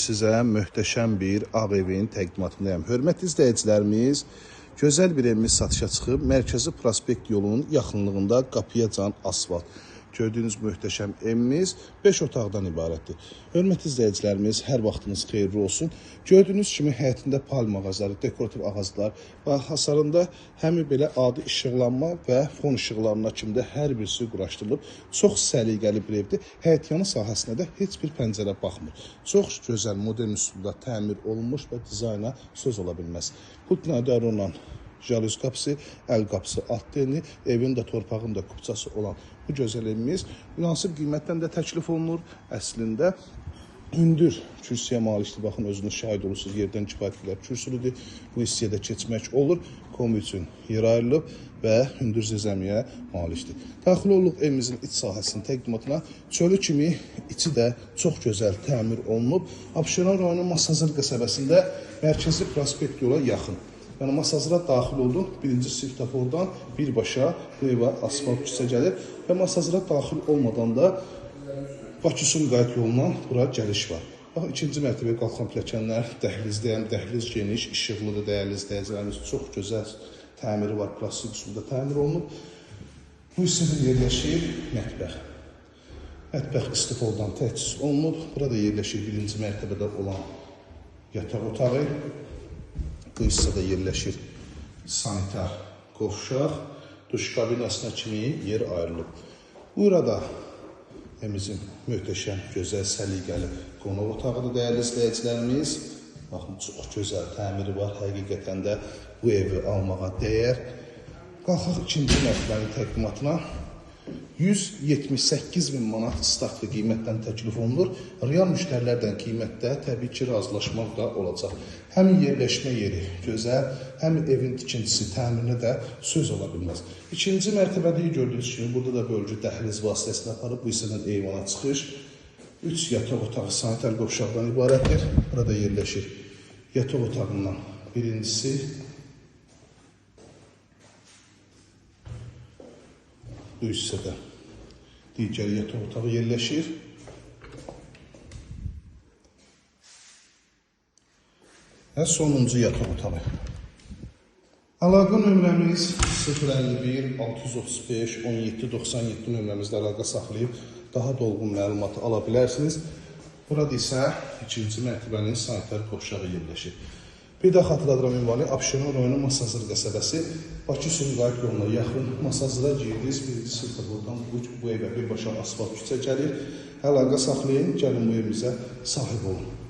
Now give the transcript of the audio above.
Sizə möhtəşəm bir ağ evin təqdimatındayım. Hörmətli izləyicilərimiz, gözəl bir evimiz satışa çıxıb, Mərkəzi Prospekt yolunun yaxınlığında qapıyacan asfalt. Gördüyünüz möhtəşəm evimiz 5 otaqdan ibarətdir. Hörmətli izləyicilərimiz, hər vaxtınız xeyirli olsun. Gördüyünüz kimi həyətində palm ağacları, dekorativ ağaclar və hasarında həmin belə adi işıqlanma və fon işıqlarına kimi də hər birisi quraşdırılıb. Çox səliqəli bir evdir. Həyətyanı sahəsinə də heç bir pəncərə baxmır. Çox gözəl modern üsulda təmir olunmuş və dizayna söz ola bilməz. Putnadar olan jalüz qapısı, əl qapısı, alt deni, evin də torpağın da kupçası olan bu gözəl evimiz münasib qiymətdən də təklif olunur. Əslində hündür kürsüyə malikdir. Baxın, özünüz şahid olursunuz, yerdən kifayət qədər kürsülüdür. Bu hissəyə də keçmək olur. Komu üçün yer ayrılıb və hündür zəmiyə malikdir. Daxil oluq evimizin iç sahəsinin təqdimatına. Çölü kimi içi də çox gözəl təmir olunub. Abşeron rayonu Masazır qəsəbəsində Mərkəzi Prospekt yola yaxın. Yəni Masazıra daxil olduq. Birinci svetofordan birbaşa bu evə asfalt küçə gəlir və Masazıra daxil olmadan da Bakı-Sumqayıt yolundan bura gəliş var. Bax, ikinci mərtəbəyə qalxan pilləkənlər dəhlizləyən, dəhliz geniş, işıqlıdır, dəyərli izləyicilərimiz. Çox gözəl təmiri var, plastik üsulda təmir olunub. Bu hissədə yerləşir mətbəx. Mətbəx istifoldan təchiz olunub. Burada yerləşir birinci mərtəbədə olan yataq otağı. Bu hissədə yerləşir sanitar qovşaq, duş kabinasına kimi yer ayrılıb. Burada evimizin möhtəşəm, gözəl, səliqəli qonaq otağıdır dəyərli izləyicilərimiz. Baxın, çox gözəl təmiri var. Həqiqətən də bu evi almağa dəyər. Qalxaq ikinci mərtəbənin təqdimatına. 178.000 manat startlı qiymətdən təklif olunur. Real müştərilərdən qiymətdə təbii ki, razılaşmaq da olacaq. Həm yerləşmə yeri gözəl, həm evin tikintisi, təmirinə də söz ola bilməz. İkinci mərtəbədə gördüyünüz kimi burada da bölgü dəhliz vasitəsilə aparıb bu hissədən eyvana çıxış. 3 yataq otağı sanitar qovşaqdan ibarətdir. Burada yerləşir yataq otağından birincisi. Bu hissədə digər yataq otağı yerləşir. Və sonuncu yataq otağı. Əlaqə nömrəmiz 051 635 17 97 nömrəmizdə əlaqə saxlayıb daha dolğun məlumatı ala bilərsiniz. Burada isə ikinci mərtəbənin sanitar qovşağı yerləşir. Bir də xatırladıram ünvanı Abşeron rayonu Masazır qəsəbəsi Bakı-Sumqayıt yoluna yaxın. Masazıra girdiniz, birinci svetofordan bu evə birbaşa asfalt küçə gəlir. Əlaqə saxlayın, gəlin bu evimizə sahib olun.